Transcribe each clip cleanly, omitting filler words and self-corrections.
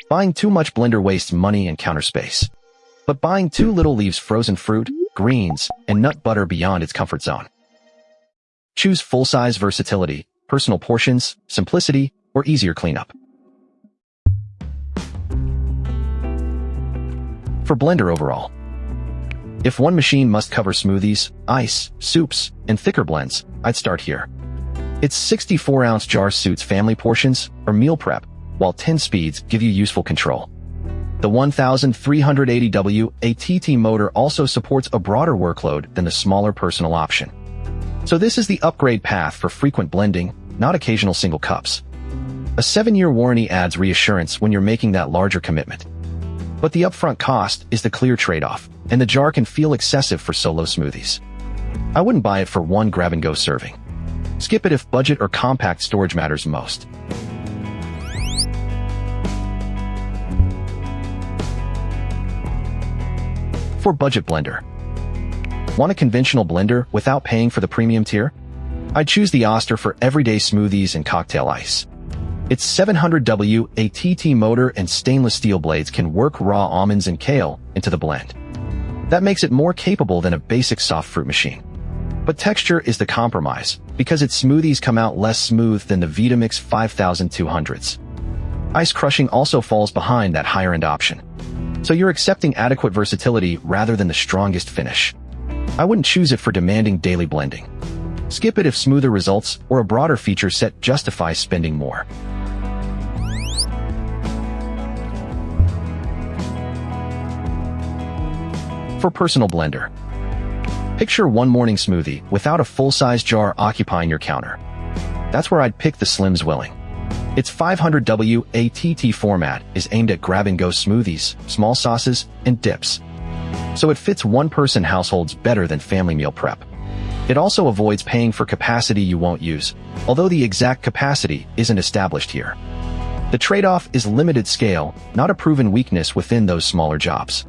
Buying too much blender wastes money and counter space. But buying too little leaves frozen fruit, greens, and nut butter beyond its comfort zone. Choose full-size versatility, personal portions, simplicity, or easier cleanup. For blender overall. If one machine must cover smoothies, ice, soups, and thicker blends, I'd start here. Its 64-ounce jar suits family portions or meal prep, while 10 speeds give you useful control. The 1380W ATT motor also supports a broader workload than the smaller personal option. So this is the upgrade path for frequent blending, not occasional single cups. A 7-year warranty adds reassurance when you're making that larger commitment. But the upfront cost is the clear trade-off, and the jar can feel excessive for solo smoothies. I wouldn't buy it for one grab-and-go serving. Skip it if budget or compact storage matters most. For budget blender. Want a conventional blender without paying for the premium tier? I'd choose the Oster for everyday smoothies and cocktail ice. Its 700W ATT motor and stainless steel blades can work raw almonds and kale into the blend. That makes it more capable than a basic soft fruit machine. But texture is the compromise, because its smoothies come out less smooth than the Vitamix 5200s. Ice crushing also falls behind that higher-end option. So you're accepting adequate versatility rather than the strongest finish. I wouldn't choose it for demanding daily blending. Skip it if smoother results or a broader feature set justify spending more. For personal blender. Picture one morning smoothie without a full-size jar occupying your counter. That's where I'd pick the slim Zwilling. Its 500W ATT format is aimed at grab-and-go smoothies, small sauces, and dips. So it fits one-person households better than family meal prep. It also avoids paying for capacity you won't use, although the exact capacity isn't established here. The trade-off is limited scale, not a proven weakness within those smaller jobs.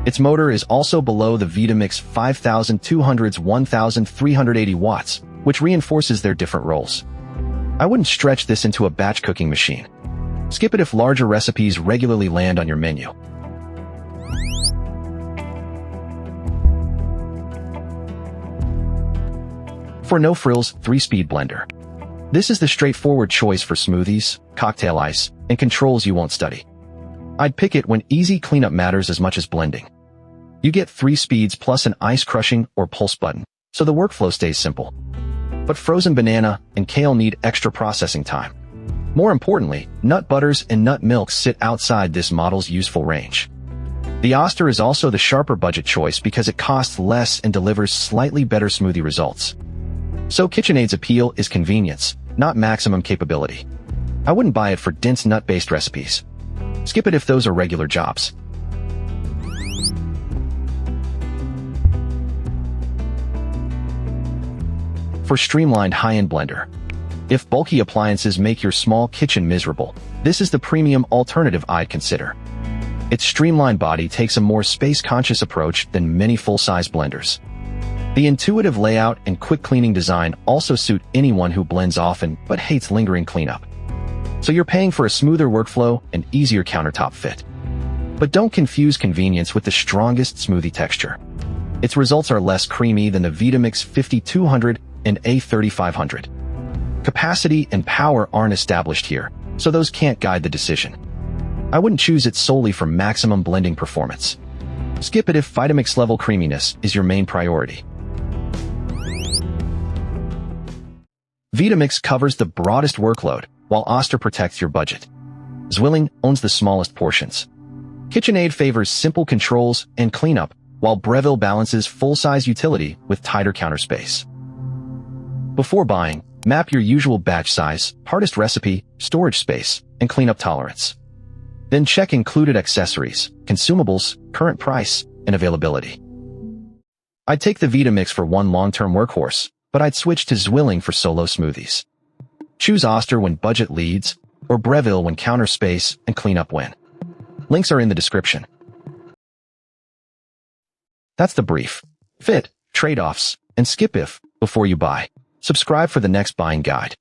Its motor is also below the Vitamix 5200's 1380 watts, which reinforces their different roles. I wouldn't stretch this into a batch cooking machine. Skip it if larger recipes regularly land on your menu. For no-frills 3-speed blender. This is the straightforward choice for smoothies, cocktail ice, and controls you won't study. I'd pick it when easy cleanup matters as much as blending. You get 3 speeds plus an ice crushing or pulse button, so the workflow stays simple. But frozen banana and kale need extra processing time. More importantly, nut butters and nut milks sit outside this model's useful range. The Oster is also the sharper budget choice because it costs less and delivers slightly better smoothie results. So KitchenAid's appeal is convenience, not maximum capability. I wouldn't buy it for dense nut-based recipes. Skip it if those are regular jobs. For streamlined high-end blender. If bulky appliances make your small kitchen miserable, this is the premium alternative I'd consider. Its streamlined body takes a more space-conscious approach than many full-size blenders. The intuitive layout and quick cleaning design also suit anyone who blends often but hates lingering cleanup. So you're paying for a smoother workflow and easier countertop fit. But don't confuse convenience with the strongest smoothie texture. Its results are less creamy than the Vitamix 5200 and A3500. Capacity and power aren't established here, so those can't guide the decision. I wouldn't choose it solely for maximum blending performance. Skip it if Vitamix level creaminess is your main priority. Vitamix covers the broadest workload, while Oster protects your budget. Zwilling owns the smallest portions. KitchenAid favors simple controls and cleanup, while Breville balances full-size utility with tighter counter space. Before buying, map your usual batch size, hardest recipe, storage space, and cleanup tolerance. Then check included accessories, consumables, current price, and availability. I'd take the Vitamix for one long-term workhorse, but I'd switch to Zwilling for solo smoothies. Choose Oster when budget leads, or Breville when counter space and cleanup win. Links are in the description. That's the brief. Fit, trade-offs, and skip if before you buy. Subscribe for the next buying guide.